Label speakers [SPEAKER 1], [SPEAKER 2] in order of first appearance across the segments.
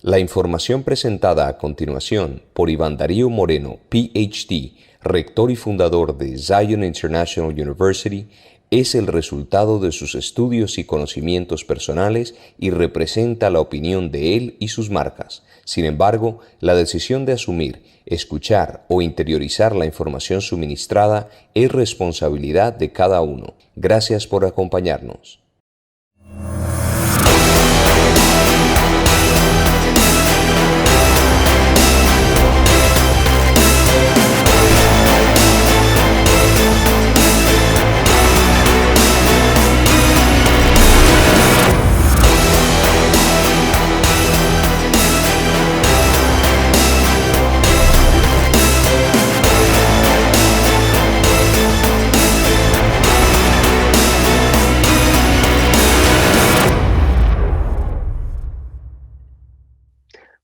[SPEAKER 1] La información presentada a continuación por Iván Darío Moreno, PhD, rector y fundador de Zion International University, es el resultado de sus estudios y conocimientos personales y representa la opinión de él y sus marcas. Sin embargo, la decisión de asumir, escuchar o interiorizar la información suministrada es responsabilidad de cada uno. Gracias por acompañarnos.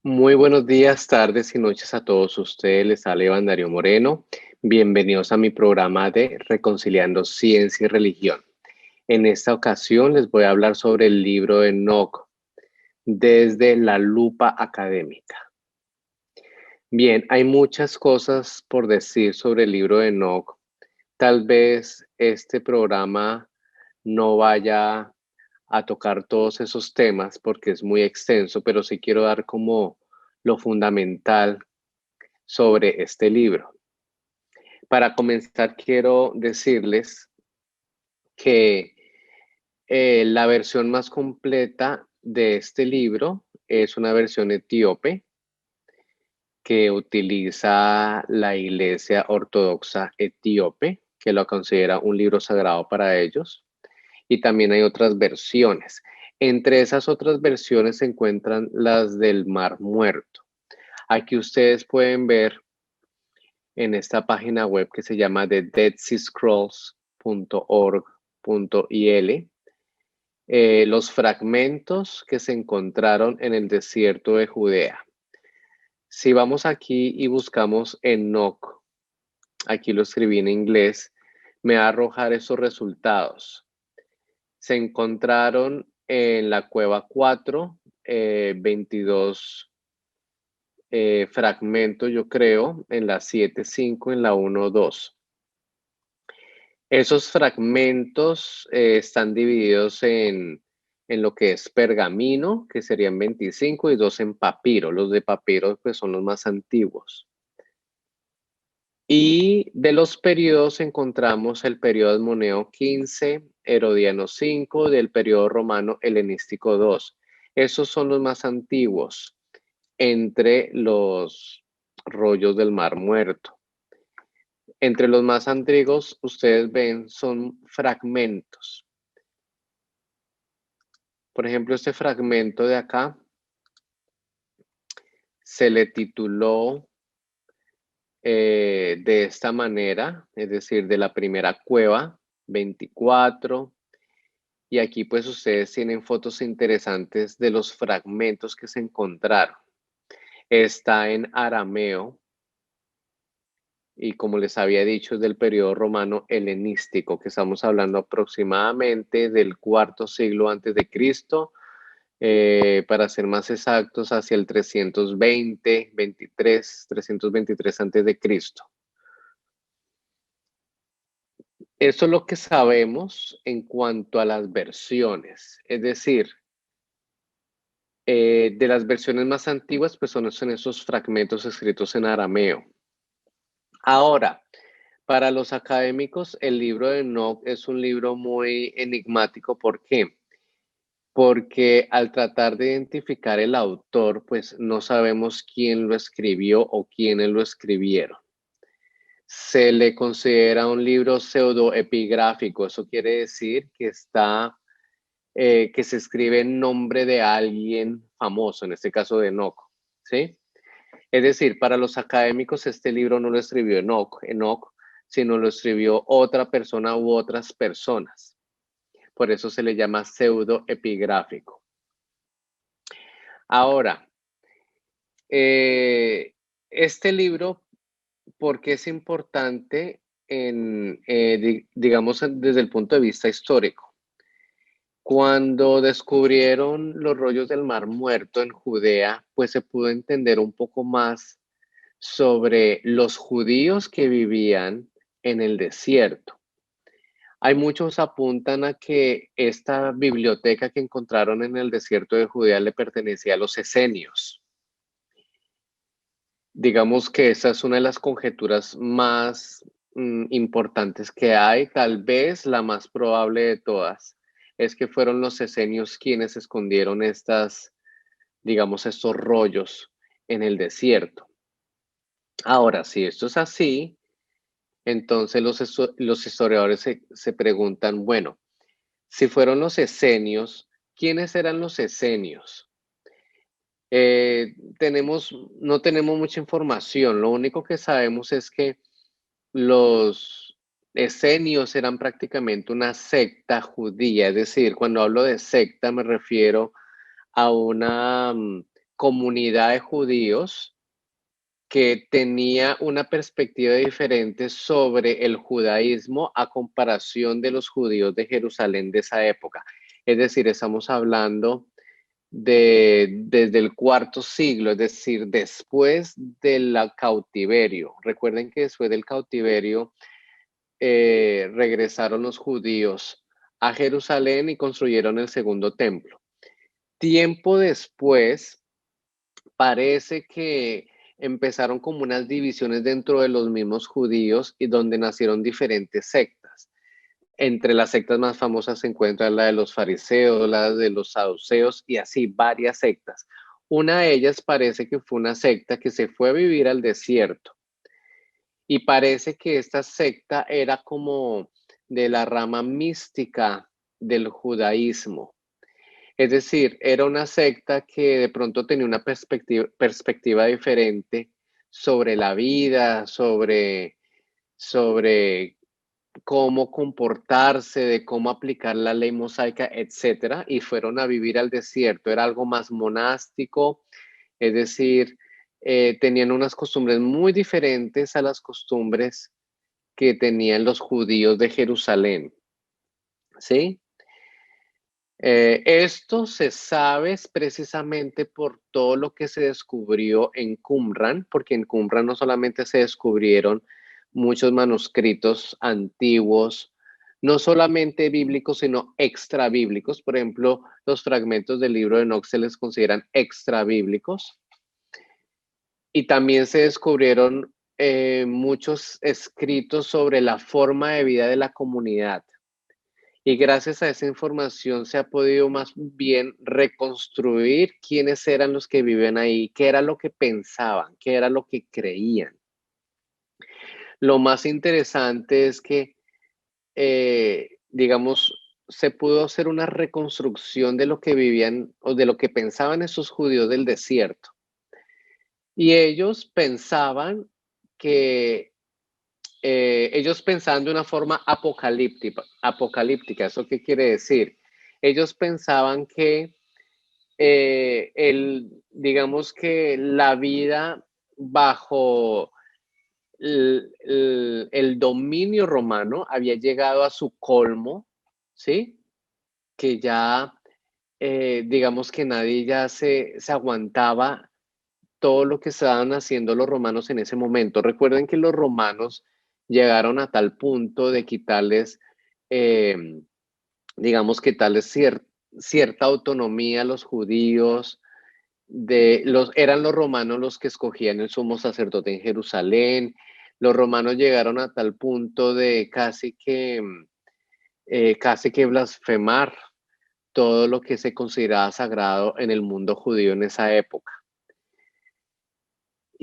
[SPEAKER 2] Muy buenos días, tardes y noches a todos ustedes. Les habla Iván Darío Moreno. Bienvenidos a mi programa de Reconciliando Ciencia y Religión. En esta ocasión les voy a hablar sobre el libro de Enoch desde la lupa académica. Bien, hay muchas cosas por decir sobre el libro de Enoch. Tal vez este programa no vaya a tocar todos esos temas porque es muy extenso, pero sí quiero dar como lo fundamental sobre este libro. Para comenzar, quiero decirles que la versión más completa de este libro es una versión etíope que utiliza la Iglesia Ortodoxa Etíope, que lo considera un libro sagrado para ellos. Y también hay otras versiones. Entre esas otras versiones se encuentran las del Mar Muerto. Aquí ustedes pueden ver en esta página web que se llama the deadseascrolls.org.il los fragmentos que se encontraron en el desierto de Judea. Si vamos aquí y buscamos Enoch, aquí lo escribí en inglés, me va a arrojar esos resultados. Se encontraron en la cueva 4, 22 fragmentos, yo creo, en la 7.5, en la 1.2. Esos fragmentos están divididos en lo que es pergamino, que serían 25, y 2 en papiro. Los de papiro pues, son los más antiguos. Y de los periodos encontramos el periodo asmoneo 15, herodiano 5, del periodo romano helenístico 2. Esos son los más antiguos entre los rollos del Mar Muerto. Entre los más antiguos, ustedes ven, son fragmentos. Por ejemplo, este fragmento de acá se le tituló de esta manera, es decir, de la primera cueva, 24. Y aquí pues ustedes tienen fotos interesantes de los fragmentos que se encontraron. Está en arameo y como les había dicho es del periodo romano helenístico, que estamos hablando aproximadamente del cuarto siglo antes de Cristo, para ser más exactos hacia el 323 antes de Cristo. Eso es lo que sabemos en cuanto a las versiones, es decir, de las versiones más antiguas, pues son esos fragmentos escritos en arameo. Ahora, para los académicos, el libro de Enoch es un libro muy enigmático. ¿Por qué? Porque al tratar de identificar el autor, pues no sabemos quién lo escribió o quiénes lo escribieron. Se le considera un libro pseudoepigráfico. Eso quiere decir que que se escribe en nombre de alguien famoso, en este caso de Enoch, ¿sí? Es decir, para los académicos este libro no lo escribió Enoch, sino lo escribió otra persona u otras personas. Por eso se le llama pseudoepigráfico. Ahora, este libro, ¿por qué es importante digamos, desde el punto de vista histórico? Cuando descubrieron los rollos del Mar Muerto en Judea, pues se pudo entender un poco más sobre los judíos que vivían en el desierto. Hay muchos apuntan a que esta biblioteca que encontraron en el desierto de Judea le pertenecía a los esenios. Digamos que esa es una de las conjeturas más importantes que hay, tal vez la más probable de todas, es que fueron los esenios quienes escondieron digamos, estos rollos en el desierto. Ahora, si esto es así, entonces los historiadores se preguntan, bueno, si fueron los esenios, ¿quiénes eran los esenios? No tenemos mucha información. Lo único que sabemos es que los esenios eran prácticamente una secta judía. Es decir, cuando hablo de secta me refiero a una comunidad de judíos que tenía una perspectiva diferente sobre el judaísmo a comparación de los judíos de Jerusalén de esa época. Es decir, estamos hablando desde el cuarto siglo, es decir, después del cautiverio. Recuerden que después del cautiverio regresaron los judíos a Jerusalén y construyeron el segundo templo. Tiempo después, parece que empezaron como unas divisiones dentro de los mismos judíos y donde nacieron diferentes sectas. Entre las sectas más famosas se encuentra la de los fariseos, la de los saduceos y así varias sectas. Una de ellas parece que fue una secta que se fue a vivir al desierto y parece que esta secta era como de la rama mística del judaísmo. Es decir, era una secta que de pronto tenía una perspectiva diferente sobre la vida, sobre cómo comportarse, de cómo aplicar la ley mosaica, etcétera, y fueron a vivir al desierto. Era algo más monástico, es decir, tenían unas costumbres muy diferentes a las costumbres que tenían los judíos de Jerusalén, ¿sí? Esto se sabe precisamente por todo lo que se descubrió en Qumran, porque en Qumran no solamente se descubrieron muchos manuscritos antiguos, no solamente bíblicos, sino extra bíblicos. Por ejemplo, los fragmentos del libro de Enoch se les consideran extra bíblicos. Y también se descubrieron muchos escritos sobre la forma de vida de la comunidad. Y gracias a esa información se ha podido más bien reconstruir quiénes eran los que vivían ahí, qué era lo que pensaban, qué era lo que creían. Lo más interesante es que, digamos, se pudo hacer una reconstrucción de lo que vivían o de lo que pensaban esos judíos del desierto. Y ellos pensaban que ellos pensaban de una forma apocalíptica. ¿Eso qué quiere decir? Ellos pensaban que digamos que la vida bajo el dominio romano había llegado a su colmo, ¿sí? Que ya, digamos que nadie ya se aguantaba todo lo que estaban haciendo los romanos en ese momento. Recuerden que los romanos llegaron a tal punto de quitarles, eh, digamos que darles cierta autonomía a los judíos. Eran los romanos los que escogían el sumo sacerdote en Jerusalén. Los romanos llegaron a tal punto de casi que blasfemar todo lo que se consideraba sagrado en el mundo judío en esa época.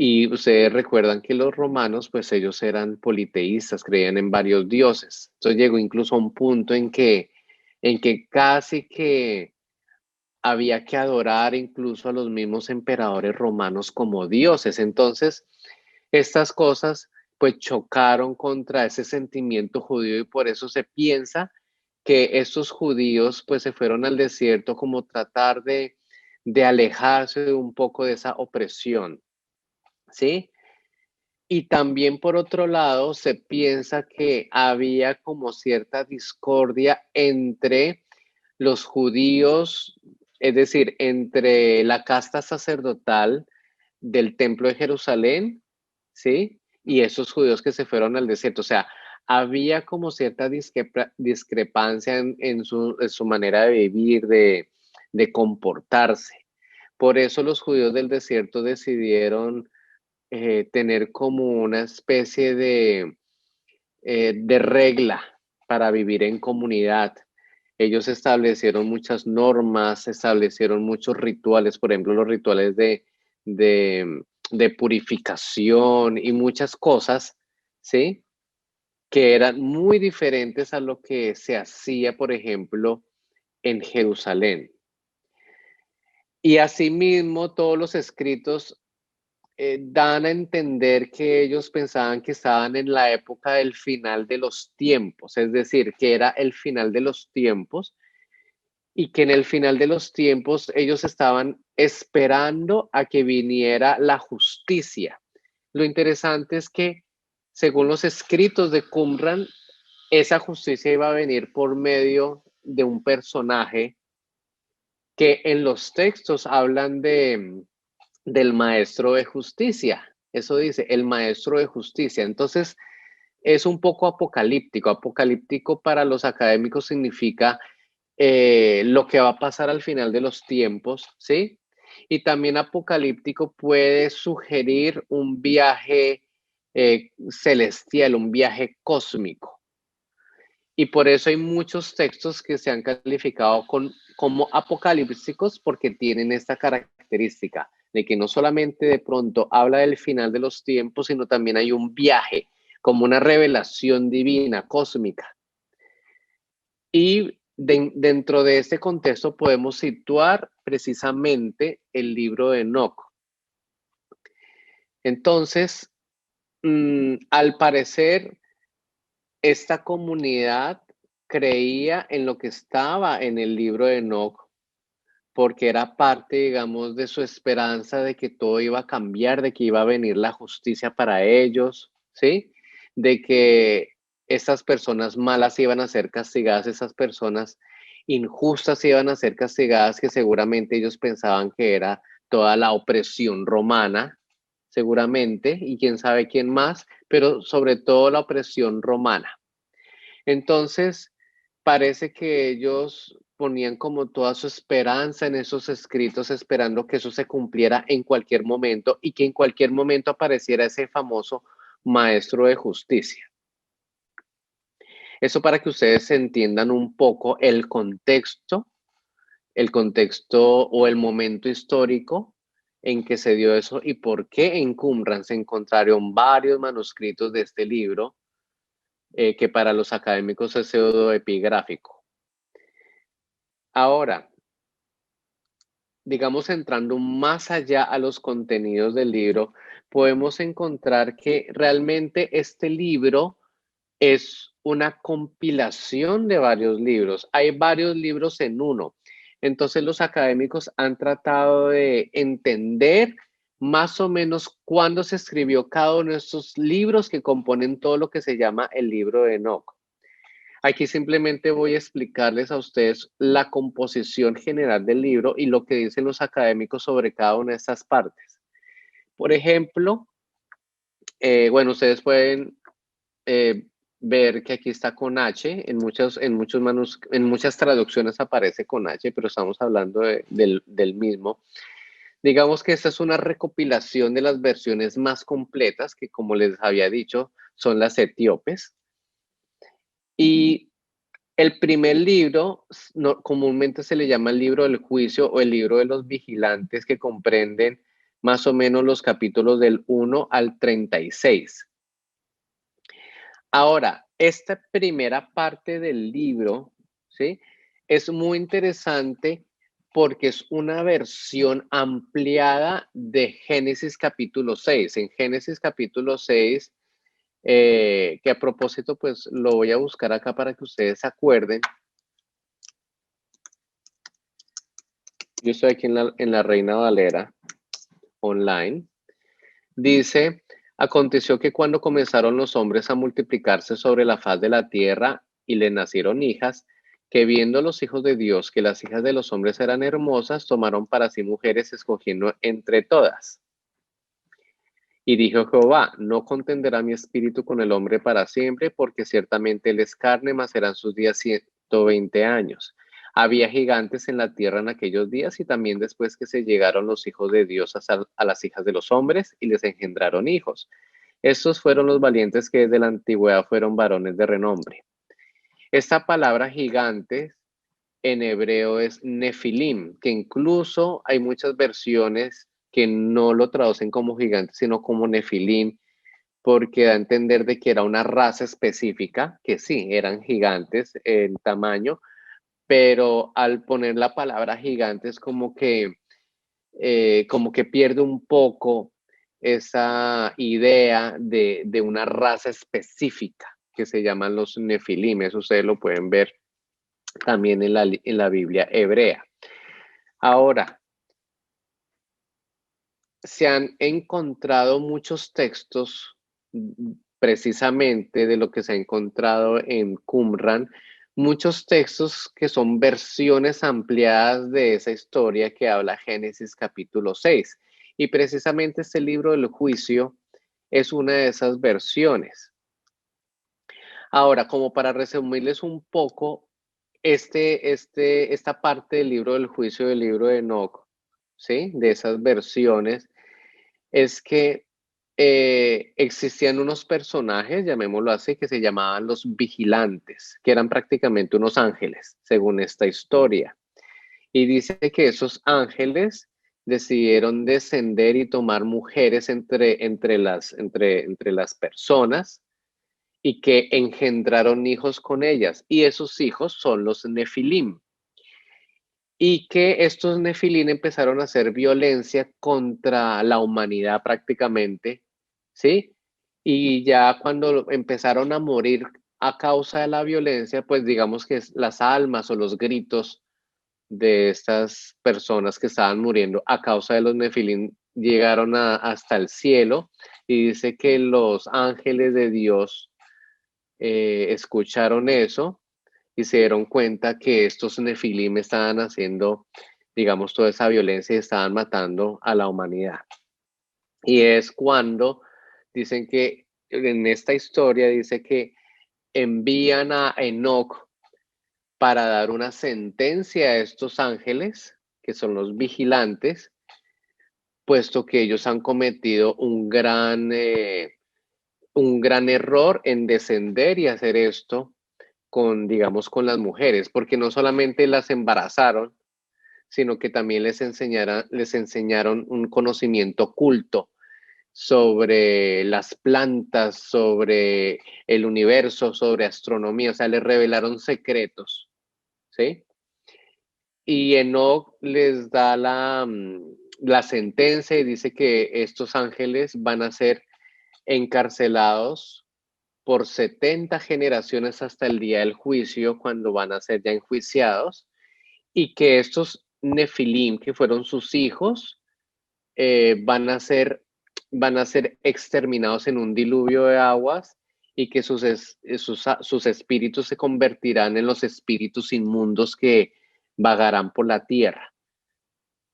[SPEAKER 2] Y ustedes recuerdan que los romanos, pues ellos eran politeístas, creían en varios dioses. Entonces llegó incluso a un punto en que casi que había que adorar incluso a los mismos emperadores romanos como dioses. Entonces, estas cosas pues chocaron contra ese sentimiento judío y por eso se piensa que estos judíos pues se fueron al desierto como tratar de alejarse un poco de esa opresión, ¿sí? Y también por otro lado se piensa que había como cierta discordia entre los judíos, es decir, entre la casta sacerdotal del templo de Jerusalén, ¿sí? Y esos judíos que se fueron al desierto. O sea, había como cierta discrepancia en su manera de vivir, de comportarse. Por eso los judíos del desierto decidieron tener como una especie de regla para vivir en comunidad. Ellos establecieron muchas normas, establecieron muchos rituales, por ejemplo, los rituales de purificación y muchas cosas, ¿sí? Que eran muy diferentes a lo que se hacía, por ejemplo, en Jerusalén. Y asimismo, todos los escritos dan a entender que ellos pensaban que estaban en la época del final de los tiempos, es decir, que era el final de los tiempos y que en el final de los tiempos ellos estaban esperando a que viniera la justicia. Lo interesante es que, según los escritos de Qumran, esa justicia iba a venir por medio de un personaje que en los textos hablan del maestro de justicia. Eso dice, el maestro de justicia. Entonces, es un poco apocalíptico. Apocalíptico para los académicos significa lo que va a pasar al final de los tiempos, ¿sí? Y también apocalíptico puede sugerir un viaje celestial, un viaje cósmico. Y por eso hay muchos textos que se han calificado como apocalípticos porque tienen esta característica de que no solamente de pronto habla del final de los tiempos, sino también hay un viaje, como una revelación divina, cósmica. Y dentro de este contexto podemos situar precisamente el libro de Enoc. Entonces, al parecer, esta comunidad creía en lo que estaba en el libro de Enoc, porque era parte, digamos, de su esperanza de que todo iba a cambiar, de que iba a venir la justicia para ellos, ¿sí? De que esas personas malas iban a ser castigadas, esas personas injustas iban a ser castigadas, que seguramente ellos pensaban que era toda la opresión romana, seguramente, y quién sabe quién más, pero sobre todo la opresión romana. Entonces, parece que ellos ponían como toda su esperanza en esos escritos, esperando que eso se cumpliera en cualquier momento y que en cualquier momento apareciera ese famoso maestro de justicia. Eso para que ustedes entiendan un poco el contexto o el momento histórico en que se dio eso y por qué en Qumran se encontraron varios manuscritos de este libro que para los académicos es pseudoepigráfico. Ahora, digamos, entrando más allá a los contenidos del libro, podemos encontrar que realmente este libro es una compilación de varios libros. Hay varios libros en uno. Entonces los académicos han tratado de entender más o menos cuándo se escribió cada uno de estos libros que componen todo lo que se llama el libro de Enoch. Aquí simplemente voy a explicarles a ustedes la composición general del libro y lo que dicen los académicos sobre cada una de estas partes. Por ejemplo, bueno, ustedes pueden ver que aquí está con H, en muchas traducciones aparece con H, pero estamos hablando del mismo. Digamos que esta es una recopilación de las versiones más completas, que como les había dicho, son las etíopes. Y el primer libro comúnmente se le llama el libro del juicio o el libro de los vigilantes, que comprenden más o menos los capítulos del 1 al 36. Ahora, esta primera parte del libro, ¿sí? Es muy interesante porque es una versión ampliada de Génesis capítulo 6. En Génesis capítulo 6, que a propósito, pues lo voy a buscar acá para que ustedes se acuerden. Yo estoy aquí en la Reina Valera online. Dice, aconteció que cuando comenzaron los hombres a multiplicarse sobre la faz de la tierra y le nacieron hijas, que viendo los hijos de Dios que las hijas de los hombres eran hermosas, tomaron para sí mujeres escogiendo entre todas. Y dijo Jehová, no contenderá mi espíritu con el hombre para siempre, porque ciertamente él es carne, mas serán sus días 120 años. Había gigantes en la tierra en aquellos días y también después que se llegaron los hijos de Dios a las hijas de los hombres y les engendraron hijos. Estos fueron los valientes que desde la antigüedad fueron varones de renombre. Esta palabra gigantes en hebreo es nefilim, que incluso hay muchas versiones que no lo traducen como gigantes, sino como nefilim, porque da a entender de que era una raza específica, que sí, eran gigantes en tamaño, pero al poner la palabra gigantes como que pierde un poco esa idea de una raza específica que se llaman los nefilim. Eso ustedes lo pueden ver también en la Biblia hebrea. Ahora, se han encontrado muchos textos precisamente de lo que se ha encontrado en Qumran, muchos textos que son versiones ampliadas de esa historia que habla Génesis capítulo 6. Y precisamente este libro del juicio es una de esas versiones. Ahora, como para resumirles un poco, esta parte del libro del juicio del libro de Enoch, ¿sí? De esas versiones, es que existían unos personajes, llamémoslo así, que se llamaban los vigilantes, que eran prácticamente unos ángeles, según esta historia. Y dice que esos ángeles decidieron descender y tomar mujeres entre las personas y que engendraron hijos con ellas. Y esos hijos son los nefilim. Y que estos nefilim empezaron a hacer violencia contra la humanidad prácticamente, ¿sí? Y ya cuando empezaron a morir a causa de la violencia, pues digamos que las almas o los gritos de estas personas que estaban muriendo a causa de los nefilim llegaron hasta el cielo, y dice que los ángeles de Dios escucharon eso y se dieron cuenta que estos nefilim estaban haciendo, digamos, toda esa violencia y estaban matando a la humanidad. Y es cuando dicen que en esta historia dice que envían a Enoch para dar una sentencia a estos ángeles, que son los vigilantes, puesto que ellos han cometido un gran error en descender y hacer esto con, digamos, con las mujeres, porque no solamente las embarazaron, sino que también les enseñaron un conocimiento oculto sobre las plantas, sobre el universo, sobre astronomía, o sea, les revelaron secretos, ¿sí? Y Enoch les da la sentencia y dice que estos ángeles van a ser encarcelados por 70 generaciones hasta el día del juicio, cuando van a ser ya enjuiciados, y que estos nefilim, que fueron sus hijos, van a ser exterminados en un diluvio de aguas, y que sus espíritus se convertirán en los espíritus inmundos que vagarán por la tierra.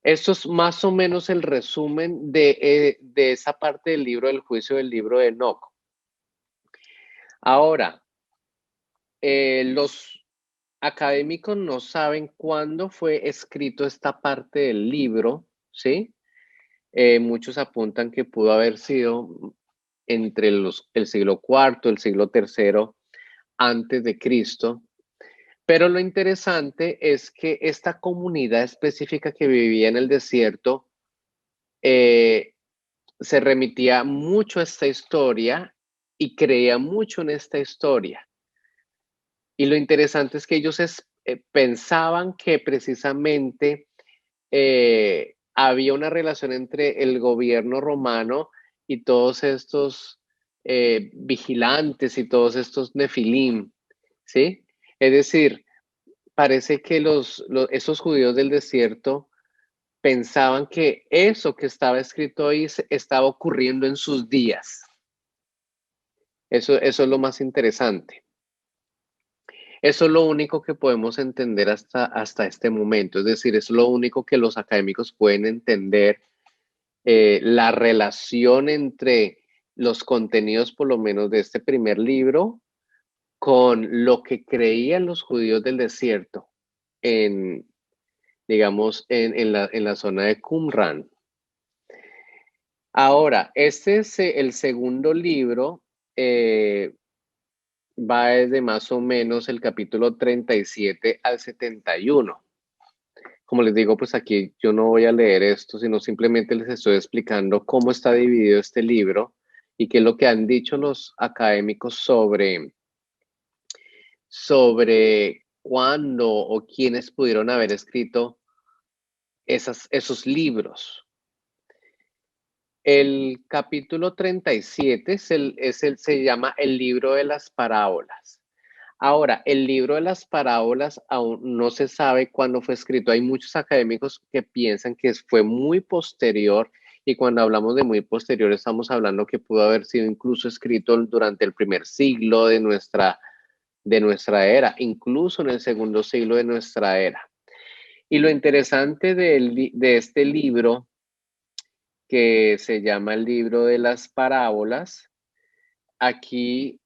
[SPEAKER 2] Esto es más o menos el resumen de esa parte del libro del juicio del libro de Enoch. Ahora, los académicos no saben cuándo fue escrito esta parte del libro, ¿sí? Muchos apuntan que pudo haber sido entre el siglo IV, el siglo III antes de Cristo. Pero lo interesante es que esta comunidad específica que vivía en el desierto se remitía mucho a esta historia y creía mucho en esta historia. Y lo interesante es que ellos pensaban que precisamente había una relación entre el gobierno romano y todos estos vigilantes y todos estos nefilim, ¿sí? Es decir, parece que esos judíos del desierto pensaban que eso que estaba escrito ahí estaba ocurriendo en sus días. Eso es lo más interesante. Eso es lo único que podemos entender hasta este momento, es decir, es lo único que los académicos pueden entender, la relación entre los contenidos, por lo menos de este primer libro, con lo que creían los judíos del desierto en, digamos, en la zona de Qumran. Ahora, este es el segundo libro, va desde más o menos el capítulo 37 al 71. Como les digo, pues aquí yo no voy a leer esto, sino simplemente les estoy explicando cómo está dividido este libro y qué es lo que han dicho los académicos sobre cuándo o quiénes pudieron haber escrito esos libros. El capítulo 37 se llama el libro de las parábolas. Ahora, el libro de las parábolas aún no se sabe cuándo fue escrito. Hay muchos académicos que piensan que fue muy posterior, y cuando hablamos de muy posterior estamos hablando que pudo haber sido incluso escrito durante el primer siglo de nuestra era, incluso en el segundo siglo de nuestra era. Y lo interesante de este libro, que se llama el libro de las parábolas, aquí,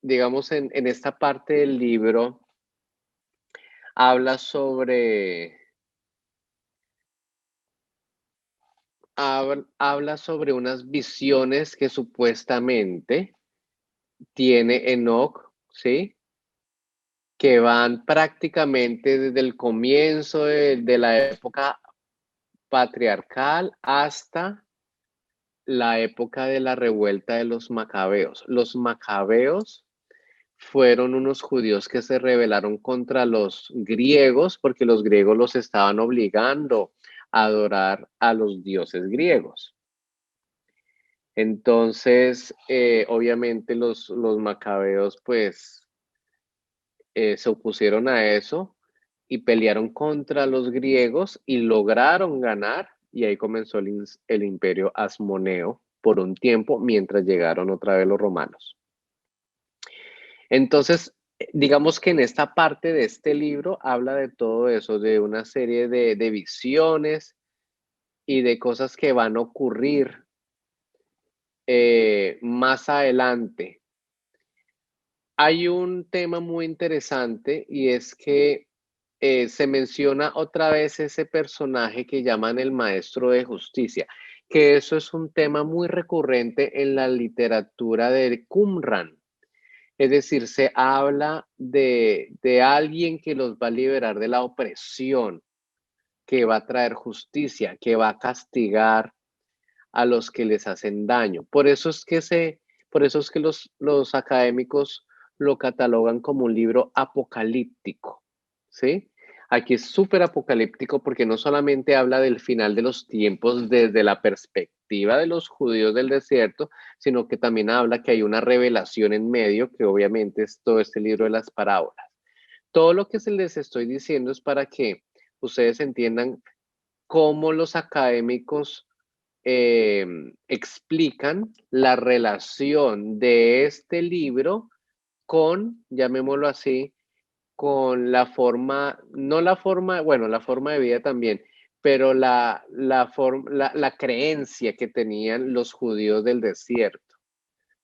[SPEAKER 2] digamos, en esta parte del libro, habla sobre, habla sobre unas visiones que supuestamente tiene Enoch, ¿sí? Que van prácticamente desde el comienzo de la época patriarcal hasta la época de la revuelta de los macabeos. Los macabeos fueron unos judíos que se rebelaron contra los griegos porque los griegos los estaban obligando a adorar a los dioses griegos. Entonces, obviamente los macabeos pues se opusieron a eso y pelearon contra los griegos y lograron ganar, y ahí comenzó el imperio asmoneo por un tiempo mientras llegaron otra vez los romanos. Entonces, digamos que en esta parte de este libro habla de todo eso, de una serie de visiones y de cosas que van a ocurrir más adelante. Hay un tema muy interesante, y es que se menciona otra vez ese personaje que llaman el maestro de justicia, que eso es un tema muy recurrente en la literatura de Qumran. Es decir, se habla de alguien que los va a liberar de la opresión, que va a traer justicia, que va a castigar a los que les hacen daño. Por eso es que los académicos lo catalogan como un libro apocalíptico, ¿sí? Aquí es súper apocalíptico porque no solamente habla del final de los tiempos desde la perspectiva de los judíos del desierto, sino que también habla que hay una revelación en medio, que obviamente es todo este libro de las parábolas. Todo lo que se les estoy diciendo es para que ustedes entiendan cómo los académicos explican la relación de este libro con, llamémoslo así, con la forma, no la forma, bueno, la forma de vida también, pero la creencia que tenían los judíos del desierto,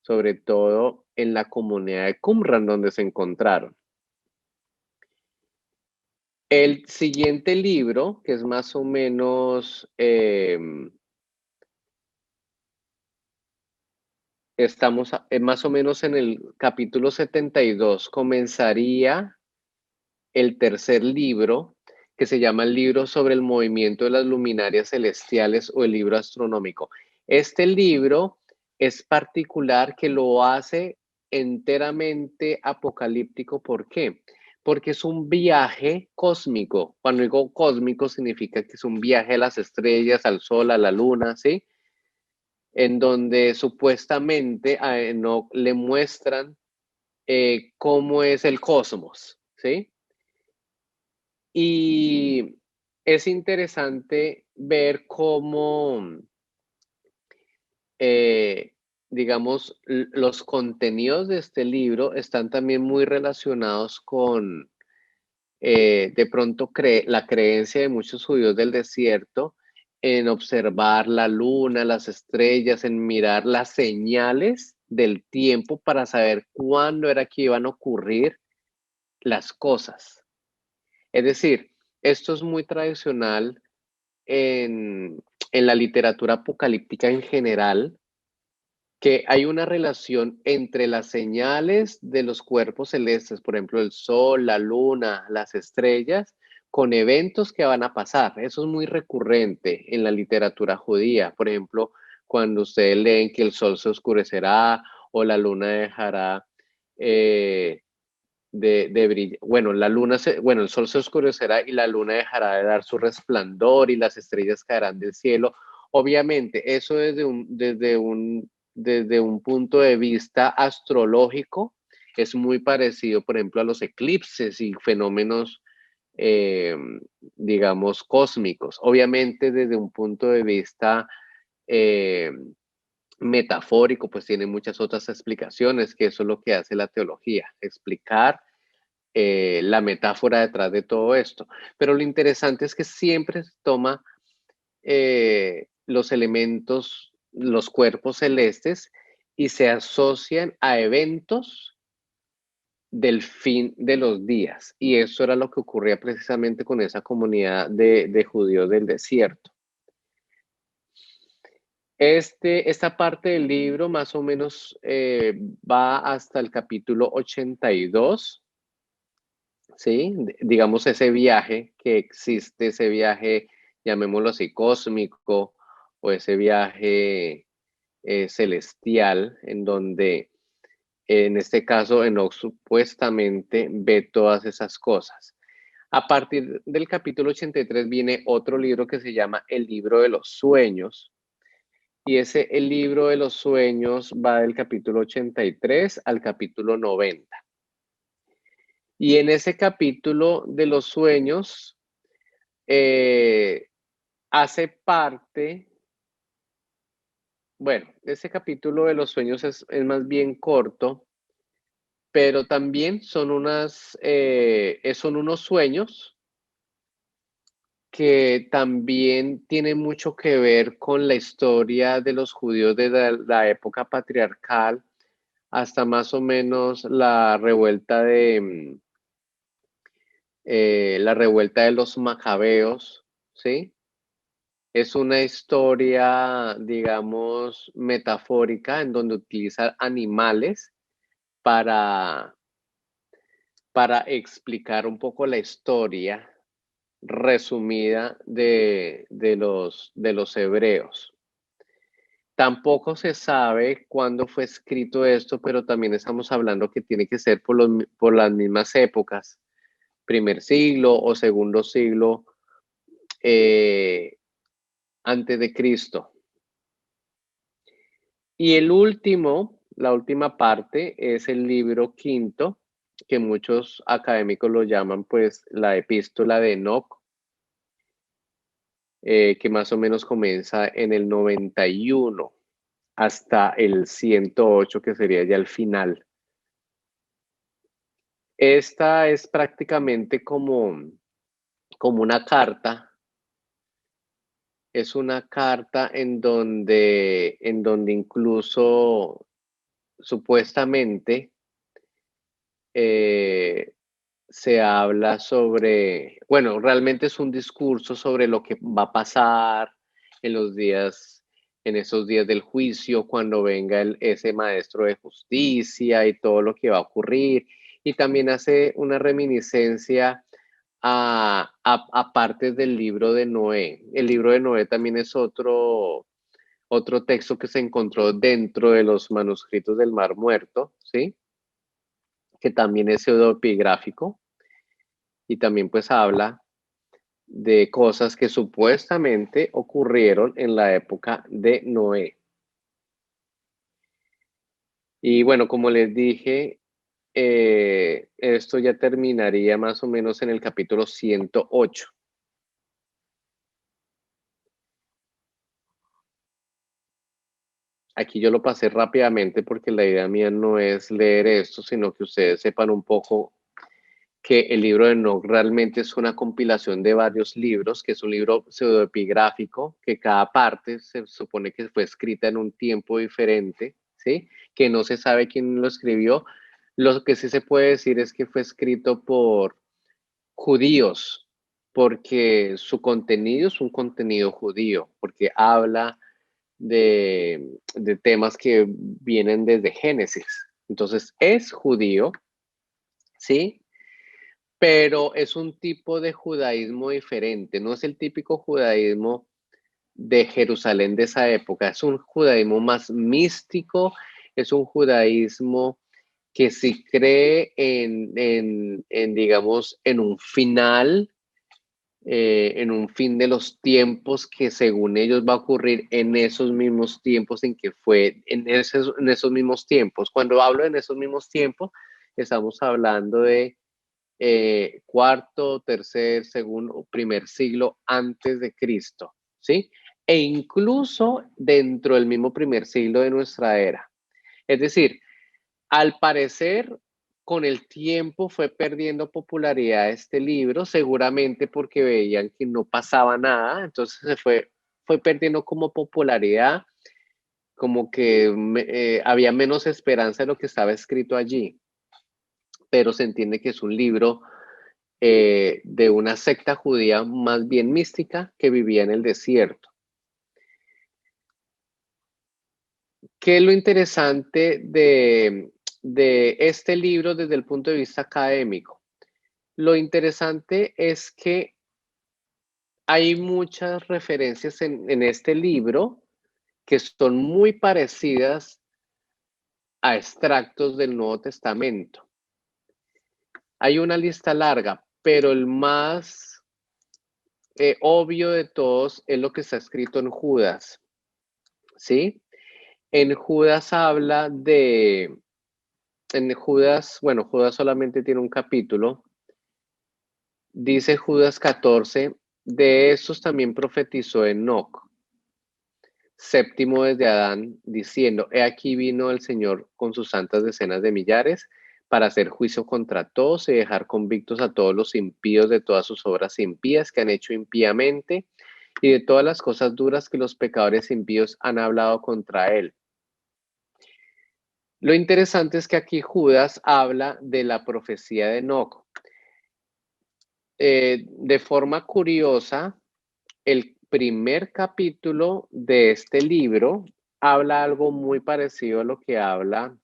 [SPEAKER 2] sobre todo en la comunidad de Qumran donde se encontraron. El siguiente libro, que es más o menos, estamos más o menos en el capítulo 72, comenzaría el tercer libro, que se llama el libro sobre el movimiento de las luminarias celestiales o el libro astronómico. Este libro es particular, que lo hace enteramente apocalíptico. ¿Por qué? Porque es un viaje cósmico. Cuando digo cósmico significa que es un viaje a las estrellas, al sol, a la luna, ¿sí? En donde supuestamente a Enoch le muestran cómo es el cosmos, ¿sí? Y es interesante ver cómo digamos, los contenidos de este libro están también muy relacionados con, de pronto, la creencia de muchos judíos del desierto en observar la luna, las estrellas, en mirar las señales del tiempo para saber cuándo era que iban a ocurrir las cosas. Es decir, esto es muy tradicional en la literatura apocalíptica en general, que hay una relación entre las señales de los cuerpos celestes, por ejemplo, el sol, la luna, las estrellas, con eventos que van a pasar. Eso es muy recurrente en la literatura judía. Por ejemplo, cuando ustedes leen que el sol se oscurecerá o la luna dejará eh, de brillar. Bueno, el sol se oscurecerá y la luna dejará de dar su resplandor y las estrellas caerán del cielo. Obviamente, eso desde un punto de vista astrológico es muy parecido, por ejemplo, a los eclipses y fenómenos, eh, digamos, cósmicos. Obviamente, desde un punto de vista eh, metafórico, pues tiene muchas otras explicaciones, que eso es lo que hace la teología, explicar la metáfora detrás de todo esto. Pero lo interesante es que siempre se toma los elementos, los cuerpos celestes y se asocian a eventos del fin de los días. Y eso era lo que ocurría precisamente con esa comunidad de judíos del desierto. Esta parte del libro más o menos va hasta el capítulo 82, ¿sí? Digamos ese viaje que existe, ese viaje, llamémoslo así, cósmico, o ese viaje celestial, en donde en este caso Enoch supuestamente ve todas esas cosas. A partir del capítulo 83 viene otro libro que se llama El libro de los sueños, y el libro de los sueños va del capítulo 83 al capítulo 90. Y en ese capítulo de los sueños hace parte, bueno, ese capítulo de los sueños es más bien corto, pero también son son unos sueños que también tienen mucho que ver con la historia de los judíos de la época patriarcal hasta más o menos la revuelta de los macabeos, ¿sí? Es una historia, digamos, metafórica en donde utiliza animales para, para explicar un poco la historia resumida de los hebreos. Tampoco se sabe cuándo fue escrito esto, pero también estamos hablando que tiene que ser por las mismas épocas, primer siglo o segundo siglo antes de Cristo. Y la última parte es el libro quinto, que muchos académicos lo llaman pues la epístola de Enoch, que más o menos comienza en el 91 hasta el 108, que sería ya el final. Esta es prácticamente como una carta. Es una carta en donde incluso supuestamente se habla sobre, bueno, realmente es un discurso sobre lo que va a pasar en en esos días del juicio, cuando venga ese maestro de justicia y todo lo que va a ocurrir. Y también hace una reminiscencia a partes del libro de Noé. El libro de Noé también es otro texto que se encontró dentro de los manuscritos del Mar Muerto, ¿sí? Que también es pseudoepigráfico y también pues habla de cosas que supuestamente ocurrieron en la época de Noé. Y bueno, como les dije, esto ya terminaría más o menos en el capítulo 108. aquí yo lo pasé rápidamente porque la idea mía no es leer esto, sino que ustedes sepan un poco que el libro de Enoch realmente es una compilación de varios libros, que es un libro pseudoepigráfico, que cada parte se supone que fue escrita en un tiempo diferente, ¿sí? Que no se sabe quién lo escribió. Lo que sí se puede decir es que fue escrito por judíos, porque su contenido es un contenido judío, porque habla de temas que vienen desde Génesis. Entonces, es judío, ¿sí? Pero es un tipo de judaísmo diferente, no es el típico judaísmo de Jerusalén de esa época, es un judaísmo más místico, es un judaísmo que sí cree digamos, en un fin de los tiempos que según ellos va a ocurrir en esos mismos tiempos en que fue en esos mismos tiempos. Cuando hablo en esos mismos tiempos, estamos hablando de cuarto, tercer, segundo, primer siglo antes de Cristo, ¿sí? E incluso dentro del mismo primer siglo de nuestra era. Es decir, al parecer, con el tiempo fue perdiendo popularidad este libro, seguramente porque veían que no pasaba nada, entonces fue perdiendo como popularidad, como que había menos esperanza de lo que estaba escrito allí, pero se entiende que es un libro de una secta judía más bien mística que vivía en el desierto. ¿Qué es lo interesante de este libro desde el punto de vista académico? Lo interesante es que hay muchas referencias en este libro que son muy parecidas a extractos del Nuevo Testamento. Hay una lista larga, pero el más obvio de todos es lo que está escrito en Judas, ¿sí? En Judas habla en Judas, bueno, Judas solamente tiene un capítulo, dice Judas 14, de estos también profetizó Enoc, séptimo desde Adán, diciendo, he aquí vino el Señor con sus santas decenas de millares para hacer juicio contra todos y dejar convictos a todos los impíos de todas sus obras impías que han hecho impíamente y de todas las cosas duras que los pecadores impíos han hablado contra él. Lo interesante es que aquí Judas habla de la profecía de Enoc. De forma curiosa, el primer capítulo de este libro habla algo muy parecido a lo que habla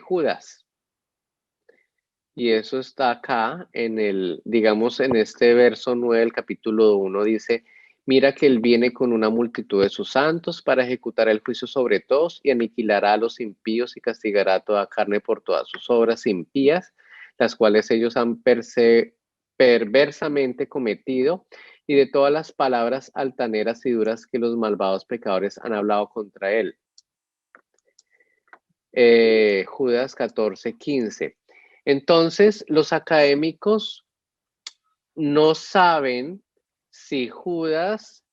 [SPEAKER 2] Judas. Y eso está acá en digamos, en este verso 9 del capítulo 1 dice, mira que él viene con una multitud de sus santos para ejecutar el juicio sobre todos y aniquilará a los impíos y castigará a toda carne por todas sus obras impías, las cuales ellos han perversamente cometido y de todas las palabras altaneras y duras que los malvados pecadores han hablado contra él. Judas 14:15. Entonces, los académicos no saben si Judas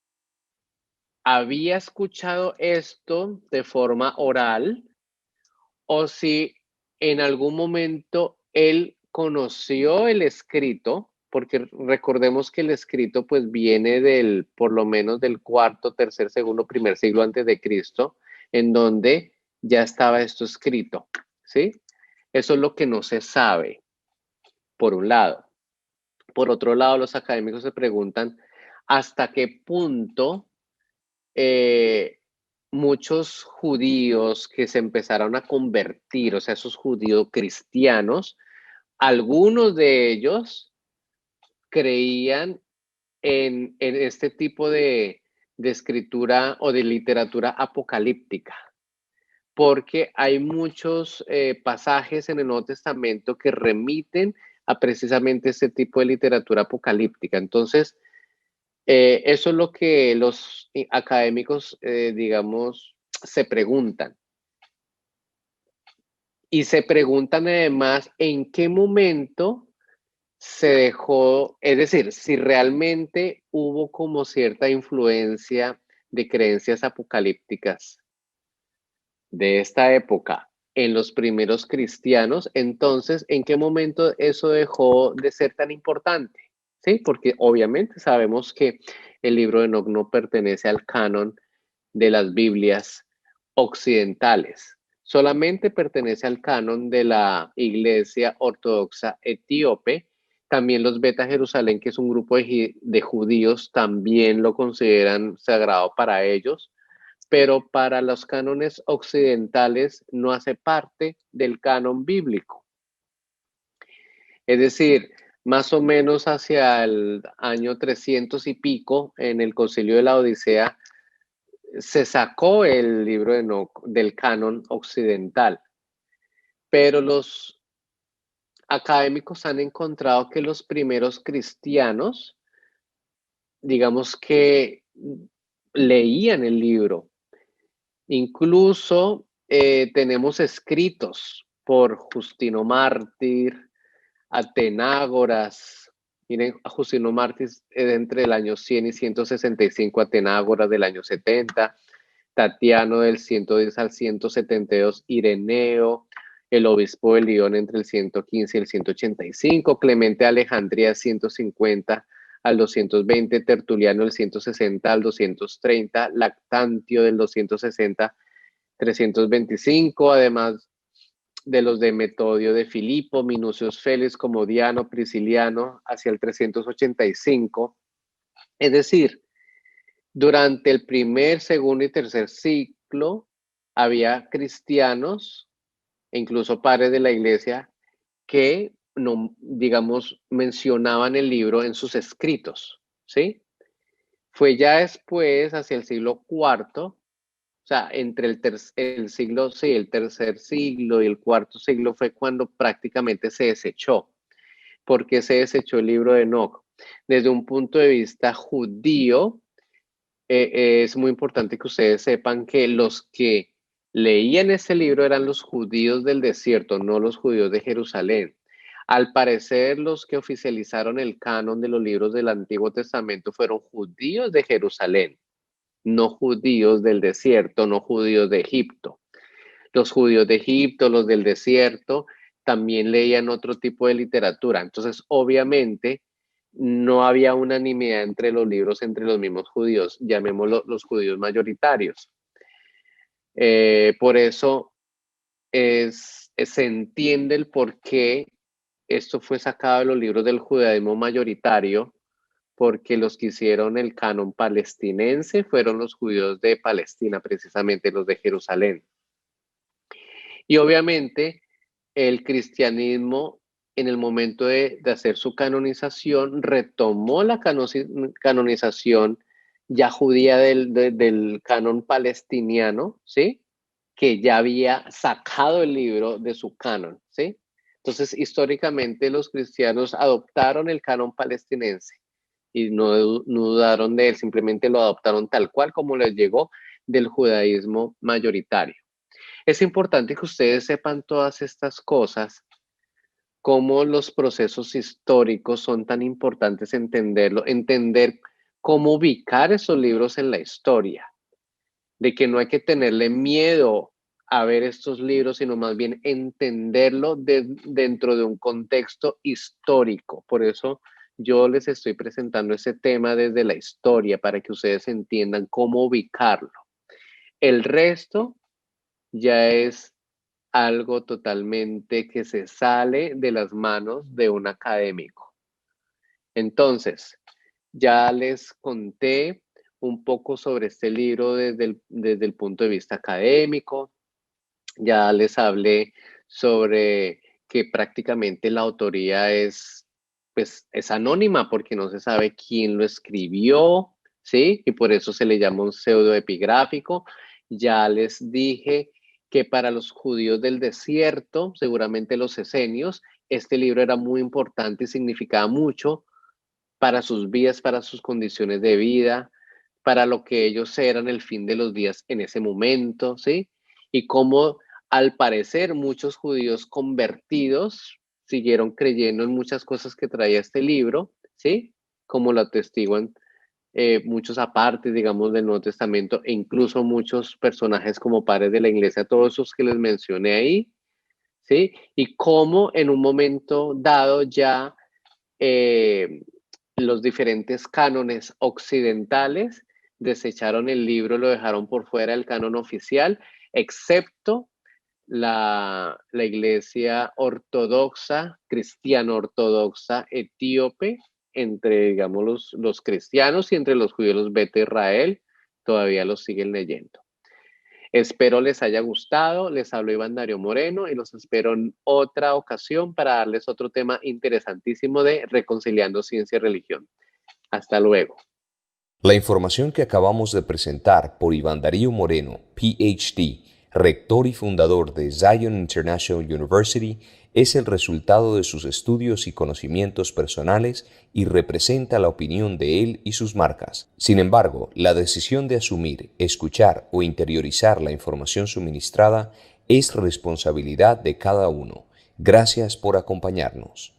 [SPEAKER 2] había escuchado esto de forma oral o si en algún momento él conoció el escrito, porque recordemos que el escrito pues viene por lo menos del cuarto, tercer, segundo, primer siglo antes de Cristo, en donde ya estaba esto escrito, ¿sí? Eso es lo que no se sabe, por un lado. Por otro lado, los académicos se preguntan hasta qué punto muchos judíos que se empezaron a convertir, o sea, esos judíos cristianos, algunos de ellos creían en este tipo de escritura o de literatura apocalíptica, porque hay muchos pasajes en el Nuevo Testamento que remiten a precisamente este tipo de literatura apocalíptica. Entonces, eso es lo que los académicos, digamos, se preguntan. Y se preguntan además en qué momento se dejó, es decir, si realmente hubo como cierta influencia de creencias apocalípticas de esta época en los primeros cristianos, entonces, ¿en qué momento eso dejó de ser tan importante? Sí, porque obviamente sabemos que el libro de Enoc no pertenece al canon de las Biblias occidentales, solamente pertenece al canon de la Iglesia Ortodoxa Etíope. También los Beta Jerusalén, que es un grupo de judíos, también lo consideran sagrado para ellos, pero para los cánones occidentales no hace parte del canon bíblico. Es decir, más o menos hacia el año 300 y pico, en el Concilio de la Odisea, se sacó el libro de Enoc del canon occidental, pero los académicos han encontrado que los primeros cristianos, digamos que leían el libro. Incluso tenemos escritos por Justino Mártir, Atenágoras. Miren, Justino Mártir es entre el año 100 y 165, Atenágoras del año 70, Tatiano del 110 al 172, Ireneo, el obispo de León entre el 115 y el 185, Clemente de Alejandría 150 al 220, Tertuliano del 160 al 230, Lactantio del 260 325, además de los de Metodio de Filipo, Minucius Félix, Comodiano, Prisciliano, hacia el 385. Es decir, durante el primer, segundo y tercer siglo había cristianos e incluso padres de la iglesia que, no, digamos, mencionaban el libro en sus escritos, ¿sí? Fue ya después, hacia el siglo IV, o sea, entre el siglo, sí, el tercer siglo y el cuarto siglo fue cuando prácticamente se desechó. ¿Por qué se desechó el libro de Enoc? Desde un punto de vista judío, es muy importante que ustedes sepan que los que leían ese libro eran los judíos del desierto, no los judíos de Jerusalén. Al parecer, los que oficializaron el canon de los libros del Antiguo Testamento fueron judíos de Jerusalén, no judíos del desierto, no judíos de Egipto. Los judíos de Egipto, los del desierto, también leían otro tipo de literatura. Entonces, obviamente, no había unanimidad entre los libros, entre los mismos judíos, llamémoslo los judíos mayoritarios. Por eso se entiende el por qué esto fue sacado de los libros del judaísmo mayoritario, porque los que hicieron el canon palestinense fueron los judíos de Palestina, precisamente los de Jerusalén. Y obviamente el cristianismo, en el momento de hacer su canonización, retomó la canonización ya judía del canon palestiniano, ¿sí? Que ya había sacado el libro de su canon, ¿sí? Entonces, históricamente los cristianos adoptaron el canon palestinense y no dudaron de él, simplemente lo adoptaron tal cual como les llegó del judaísmo mayoritario. Es importante que ustedes sepan todas estas cosas, cómo los procesos históricos son tan importantes entenderlo, entender cómo ubicar esos libros en la historia, de que no hay que tenerle miedo a ver estos libros, sino más bien entenderlo dentro de un contexto histórico. Por eso yo les estoy presentando ese tema desde la historia, para que ustedes entiendan cómo ubicarlo. El resto ya es algo totalmente que se sale de las manos de un académico. Entonces, ya les conté un poco sobre este libro desde el punto de vista académico, ya les hablé sobre que prácticamente la autoría pues, es anónima porque no se sabe quién lo escribió, ¿sí? Y por eso se le llama un pseudoepigráfico. Ya les dije que para los judíos del desierto, seguramente los esenios, este libro era muy importante y significaba mucho para sus vidas, para sus condiciones de vida, para lo que ellos eran el fin de los días en ese momento, ¿sí? Y cómo al parecer muchos judíos convertidos siguieron creyendo en muchas cosas que traía este libro, ¿sí? Como lo atestiguan muchos apartes, digamos, del Nuevo Testamento, e incluso muchos personajes como padres de la iglesia, todos esos que les mencioné ahí, ¿sí? Y cómo en un momento dado ya eh, los diferentes cánones occidentales desecharon el libro, lo dejaron por fuera del canon oficial, excepto la iglesia ortodoxa, cristiano ortodoxa etíope, entre, digamos, los cristianos y entre los judíos, los Beta Israel, todavía los siguen leyendo. Espero les haya gustado, les habló Iván Darío Moreno y los espero en otra ocasión para darles otro tema interesantísimo de Reconciliando Ciencia y Religión. Hasta luego.
[SPEAKER 1] La información que acabamos de presentar por Iván Darío Moreno, PhD, rector y fundador de Zion International University, es el resultado de sus estudios y conocimientos personales y representa la opinión de él y sus marcas. Sin embargo, la decisión de asumir, escuchar o interiorizar la información suministrada es responsabilidad de cada uno. Gracias por acompañarnos.